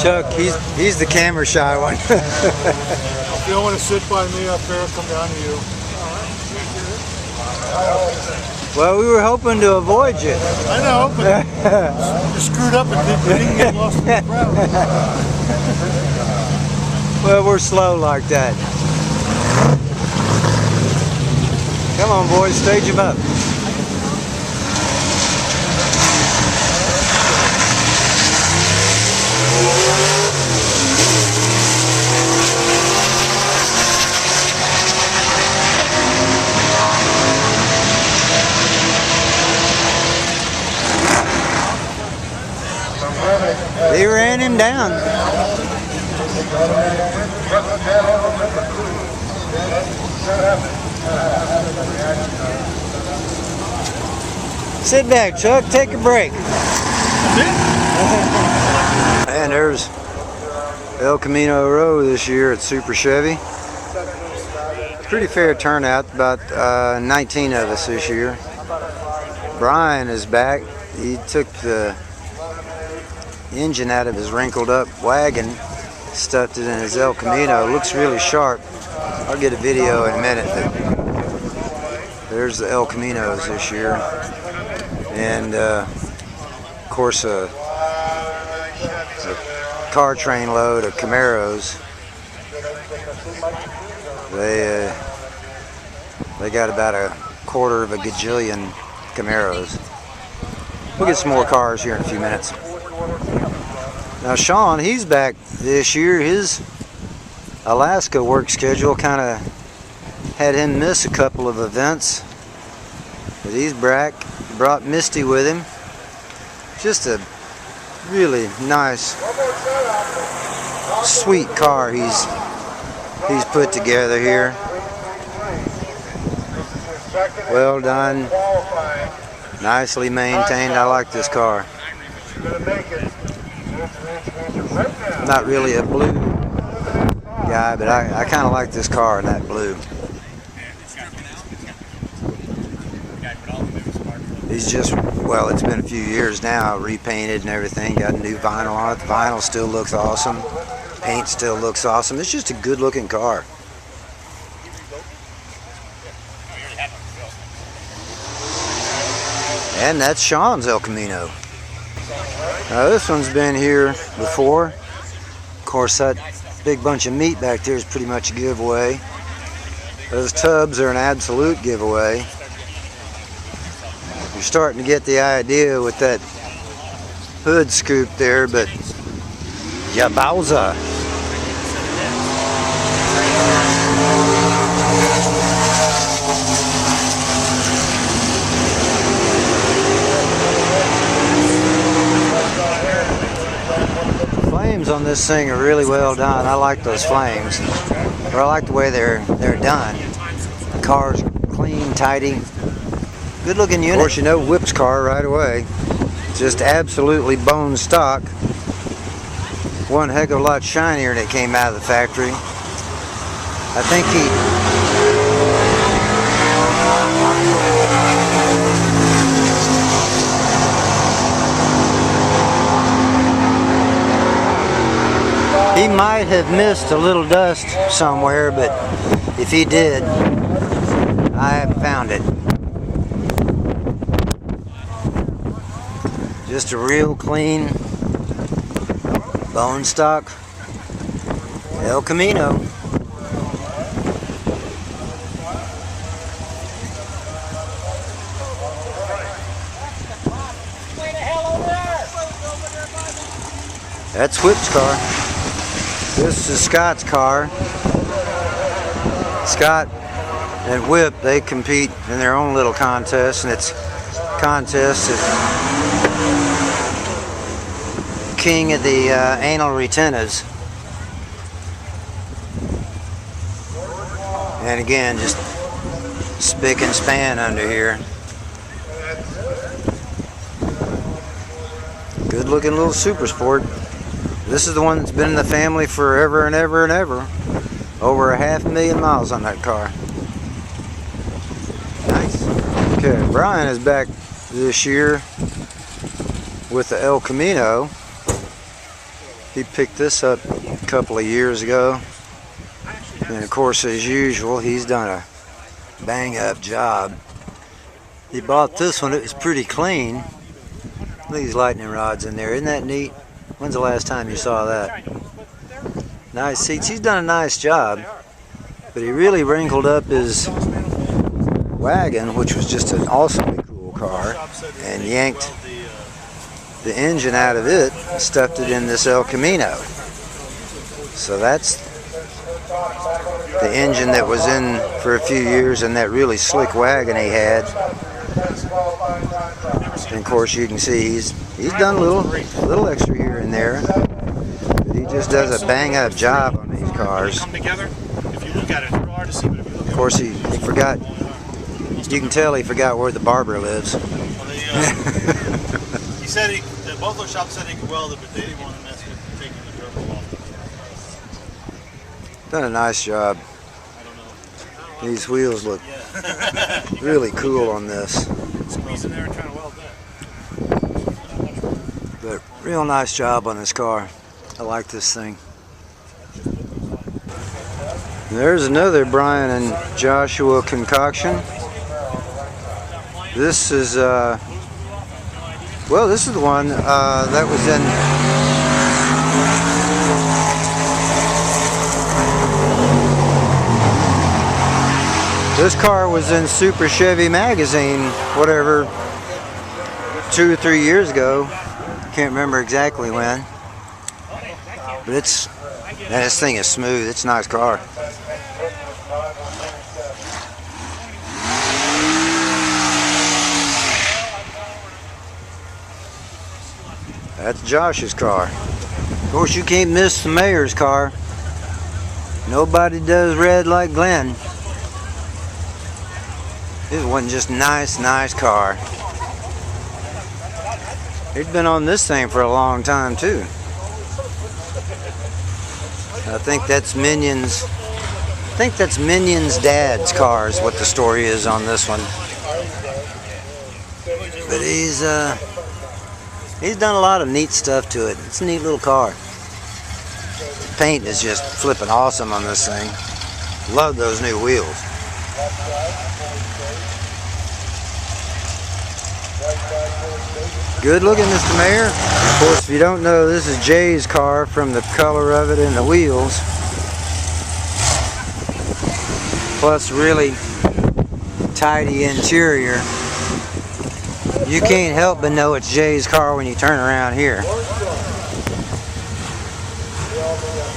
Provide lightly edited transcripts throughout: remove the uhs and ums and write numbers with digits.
Chuck, he's the camera shy one. If you don't want to sit by me up there, come down to you. Well, we were hoping to avoid you. I know, but you screwed up and didn't get lost in the crowd. Well, we're slow like that. Come on, boys, stage him up. They ran him down. Sit back, Chuck. Take a break. And there's El Camino Row this year at Super Chevy. Pretty fair turnout, about 19 of us this year. Brian is back. He took the engine out of his wrinkled up wagon, stuffed it in his El Camino. It looks really sharp. I'll get a video in a minute. But there's the El Caminos this year. And of course a car train load of Camaros. They got about a quarter of a gajillion Camaros. We'll get some more cars here in a few minutes. Now Sean, he's back this year. His Alaska work schedule kind of had him miss a couple of events. But he's back, brought Misty with him. Just a really nice, sweet car he's put together here. Well done, nicely maintained. I like this car. Not really a blue guy, but I kind of like this car in that blue. He's just, well, it's been a few years now, repainted and everything, got new vinyl on it. The vinyl still looks awesome. Paint still looks awesome. It's just a good looking car. And that's Sean's El Camino. Now this one's been here before. Of course, that big bunch of meat back there is pretty much a giveaway. Those tubs are an absolute giveaway. You're starting to get the idea with that hood scoop there, but yabowza. Flames on this thing are really well done. I like those flames. Or I like the way they're done. The car's clean, tidy, good looking unit. Of course, you know Whip's car right away. Just absolutely bone stock. One heck of a lot shinier than it came out of the factory. I think he might have missed a little dust somewhere, but if he did, I haven't found it. Just a real clean bone stock El Camino. That's Whip's car. This is Scott's car. Scott and Whip, they compete in their own little contest, and it's contest of king of the anal retentas. And again, just spick and span under here. Good looking little super sport. This is the one that's been in the family forever and ever and ever. Over 500,000 miles on that car. Nice. Okay, Brian is back this year with the El Camino. He picked this up a couple of years ago. And of course, as usual, he's done a bang-up job. He bought this one, it was pretty clean. Look at these lightning rods in there, isn't that neat? When's the last time you saw that? Nice seats, he's done a nice job. But he really wrinkled up his wagon, which was just an awesomely cool car, and yanked the engine out of it and stuffed it in this El Camino. So that's the engine that was in for a few years in that really slick wagon he had. And of course you can see he's done a little extra here and there, but he just does a bang up job on these cars. Of course he forgot, you can tell he forgot where the barber lives. He said both those shops said he could weld it, but they didn't want to mess with taking the turbo off. Done a nice job. I don't know. These wheels look really cool on this. Squeezing there and trying to weld that. But real nice job on this car. I like this thing. There's another Brian and Joshua concoction. This is well, this is the one that was in this car was in Super Chevy magazine, whatever, 2 or 3 years ago. Can't remember exactly when. But man, this thing is smooth. It's a nice car. That's Josh's car. Of course, you can't miss the mayor's car. Nobody does red like Glenn. This wasn't just nice car. He'd been on this thing for a long time too. I think that's Minion's. I think that's Minion's dad's car is what the story is on this one. But he's done a lot of neat stuff to it. It's a neat little car. The paint is just flipping awesome on this thing. Love those new wheels. Good looking, Mr. Mayor. Of course, if you don't know, this is Jay's car from the color of it and the wheels. Plus really tidy interior. You can't help but know it's Jay's car when you turn around here.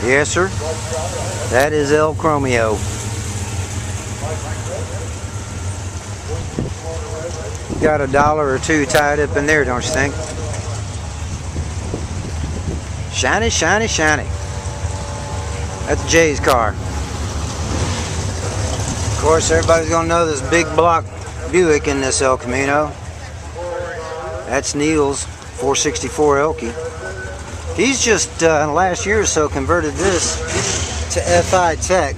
Yes, sir. That is El Chromio. Got $1 or $2 tied up in there, don't you think? Shiny, shiny, shiny. That's Jay's car. Of course, everybody's gonna know this big block Buick in this El Camino. That's Neil's 464 Elkie. He's just in the last year or so converted this to FI Tech,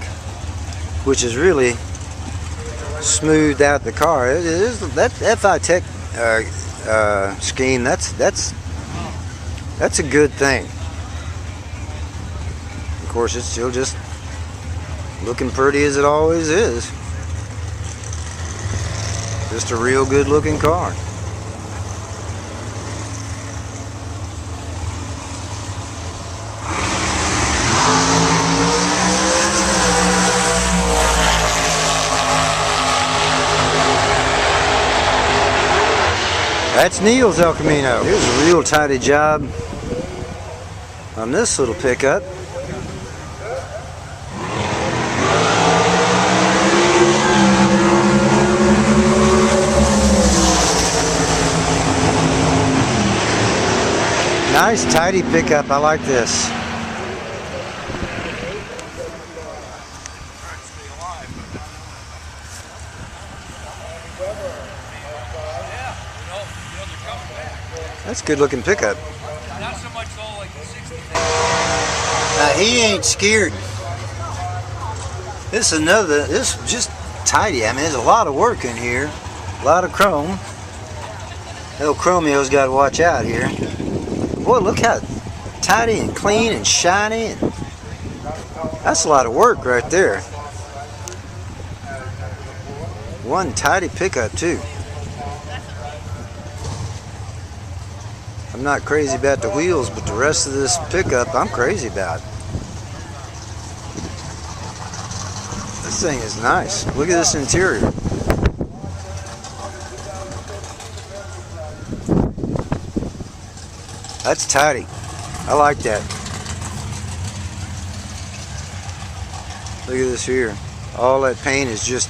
which is really smoothed out the car. It is that FI Tech scheme. That's a good thing. Of course, it's still just looking pretty as it always is. Just a real good looking car. That's Neil's El Camino. Here's a real tidy job on this little pickup. Nice tidy pickup. I like this. That's a good looking pickup. Not so much though, like the 60s. He ain't scared. This is just tidy. I mean, there's a lot of work in here. A lot of chrome. Little Chromeo's got to watch out here. Boy, look how tidy and clean and shiny. And that's a lot of work right there. One tidy pickup too. I'm not crazy about the wheels, but the rest of this pickup I'm crazy about. This thing is nice. Look at this interior. That's tidy. I like that. Look at this here. All that paint is just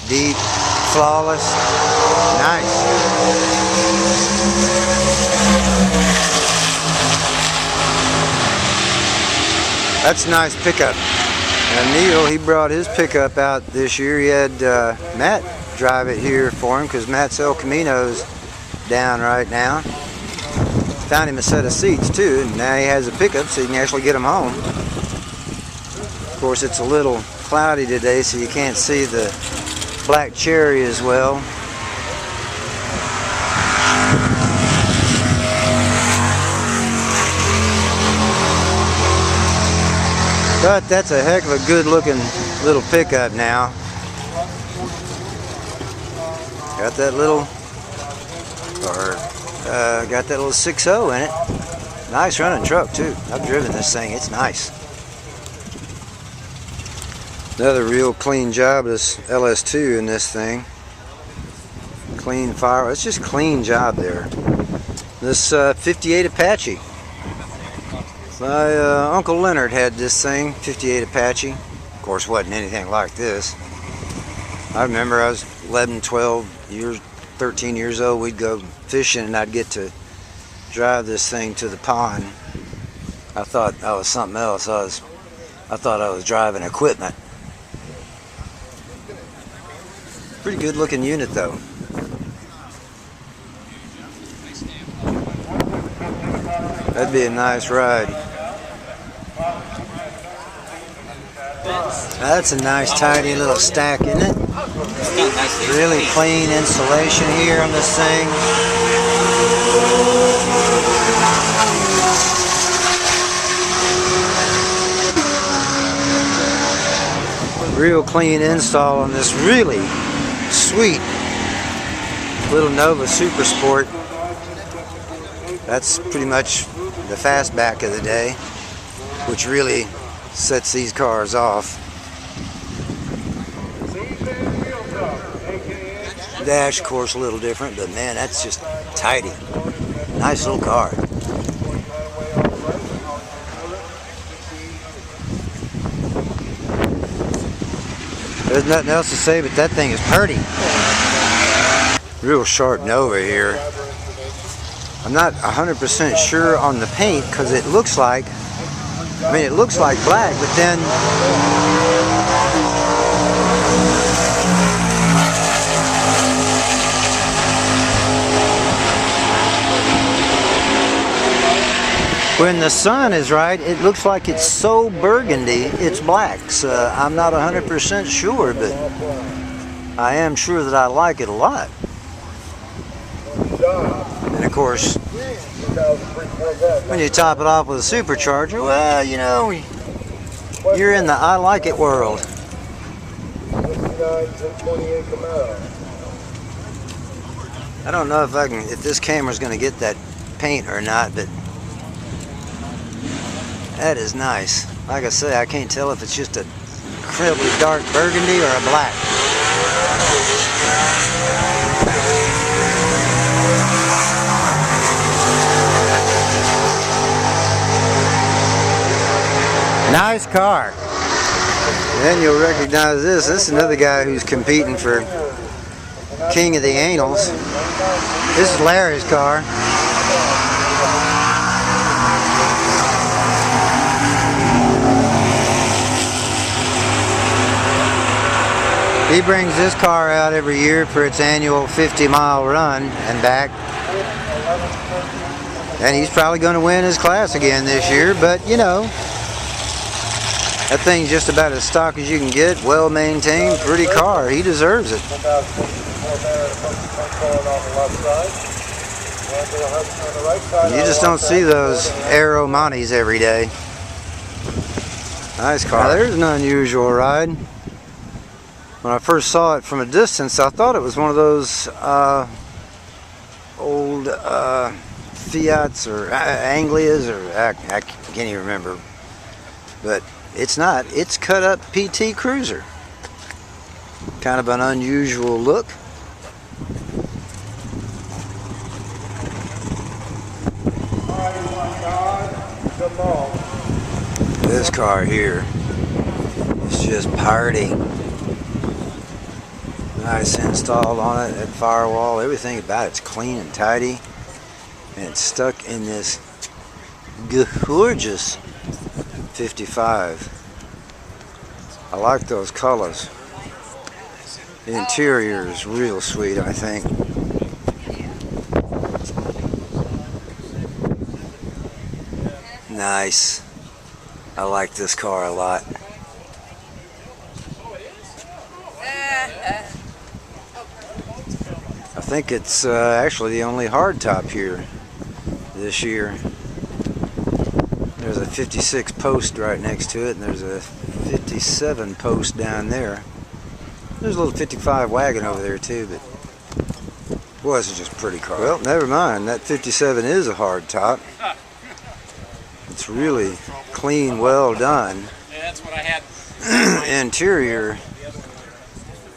deep, flawless, nice. That's a nice pickup. And Neil, he brought his pickup out this year. He had Matt drive it here for him because Matt's El Camino's down right now. Found him a set of seats too, and now he has a pickup so he can actually get them home. Of course, it's a little cloudy today, so you can't see the black cherry as well. But that's a heck of a good looking little pickup now. Got that little, got that little 6.0 in it. Nice running truck too. I've driven this thing, it's nice. Another real clean job is LS2 in this thing. Clean fire, it's just clean job there. This 58 Apache. My Uncle Leonard had this thing, 58 Apache. Of course, wasn't anything like this. I remember I was 11, 12 years, 13 years old. We'd go fishing and I'd get to drive this thing to the pond. I thought I was something else. I thought I was driving equipment. Pretty good looking unit though. That'd be a nice ride. That's a nice tidy little stack, isn't it? Really clean insulation here on this thing. Real clean install on this really sweet little Nova Super Sport. That's pretty much the fastback of the day, which really sets these cars off. Dash, of course, a little different, but man, that's just tidy. Nice little car. There's nothing else to say, but that thing is pretty. Real sharp Nova here. I'm not 100% sure on the paint because it looks like, I mean, it looks like black, but then when the sun is right, it looks like it's so burgundy, it's black. So I'm not 100% sure, but I am sure that I like it a lot. And of course, when you top it off with a supercharger, well, you know, you're in the I like it world. I don't know if this camera's going to get that paint or not, but that is nice. Like I say, I can't tell if it's just a incredibly dark burgundy or a black. Nice car. And then you'll recognize this. This is another guy who's competing for King of the Anals. This is Larry's car. He brings this car out every year for its annual 50-mile run and back. And he's probably going to win his class again this year, but you know, That thing's just about as stock as you can get. Well maintained, pretty car. He deserves it. You just don't see those Aero Montes every day. Nice car. Now, there's an unusual ride. When I first saw it from a distance, I thought it was one of those old Fiats or Anglias, or I can't even remember. But it's not. It's cut up PT Cruiser. Kind of an unusual look. This car here is just party. Nice install on it, that firewall, everything about it's clean and tidy. And it's stuck in this gorgeous 55. I like those colors. The interior is real sweet, I think. Nice. I like this car a lot. I think it's actually the only hardtop here this year. There's a 56 post right next to it, and there's a 57 post down there. There's a little 55 wagon over there too, but boy, this is just a pretty car. Well, never mind. That 57 is a hardtop. It's really clean, well done. Yeah, that's what I had. Interior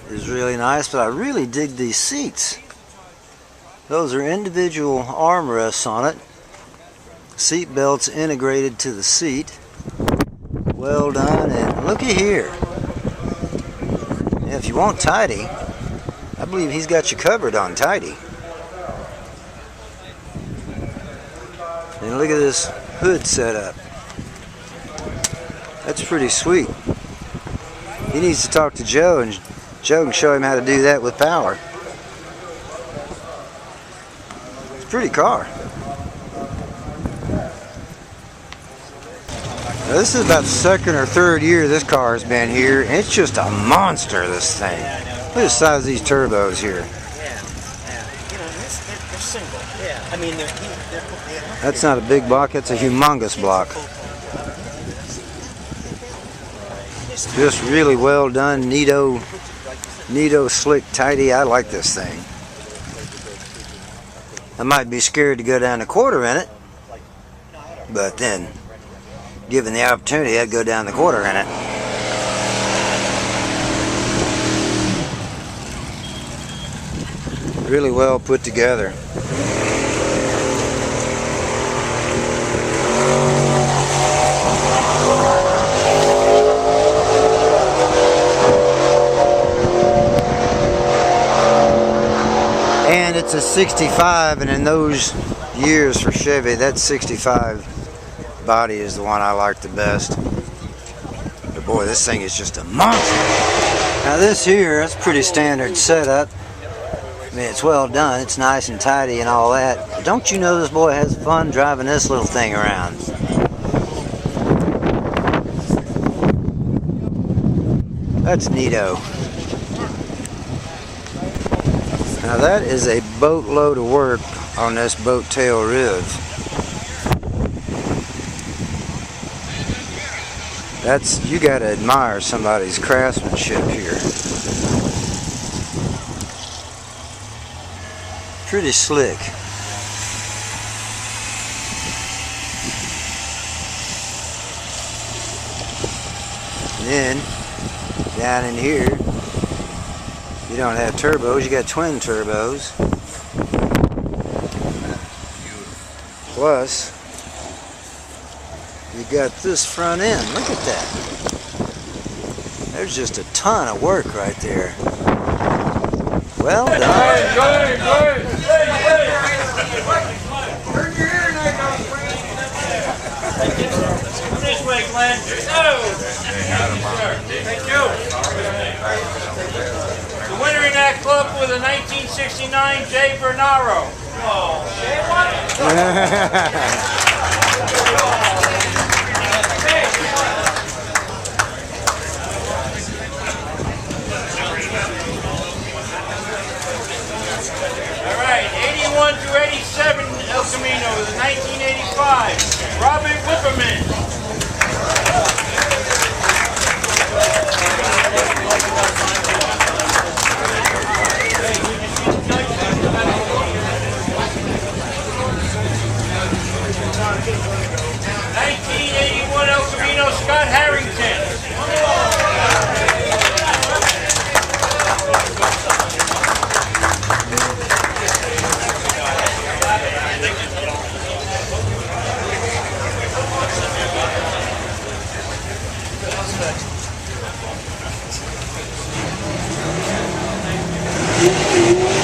is really nice, but I really dig these seats. Those are individual armrests on it. Seat belts integrated to the seat. Well done, and looky here. If you want tidy, I believe he's got you covered on tidy. And look at this hood setup. That's pretty sweet. He needs to talk to Joe, and Joe can show him how to do that with power. It's a pretty car. Now, this is about the second or third year this car has been here, and it's just a monster, this thing. Look at the size of these turbos here. Yeah. You know, they're single. Yeah. I mean, they're That's not a big block, that's a humongous block. Just really well done, neato, slick, tidy. I like this thing. I might be scared to go down a quarter in it, but then, given the opportunity, I'd go down the quarter in it. Really well put together. And it's a 65, and in those years for Chevy, that 65 body is the one I like the best. But boy, this thing is just a monster. Now this here, that's pretty standard setup. I mean, it's well done, it's nice and tidy and all that. But don't you know this boy has fun driving this little thing around? That's neato. Now that is a boatload of work on this boat tail rib. That's, you gotta admire somebody's craftsmanship here. Pretty slick. And then down in here, you don't have turbos, you got twin turbos. Plus, you got this front end. Look at that. There's just a ton of work right there. Well done. This way, Glenn. Thank you. The winner in that club with a 1969 J. Bernaro. Oh, Chevy.